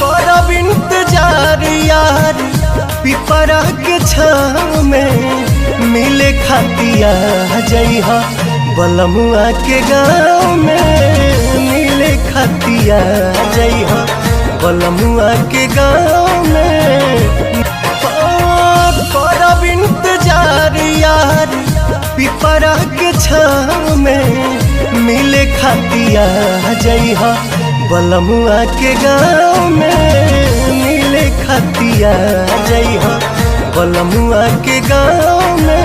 करब इंतजार यार पिपरा के छाँव में मिले खातिया जइहा बलमुआ के गाँव में मिले खातिया जइहा बलमुआ के गाँव में करब इंतजार यार पिपरा के छाँव में मिले खातिया जइहा बलमुआ के गाँव में मिले खातिया जइहा बलमुआ के गाँव में।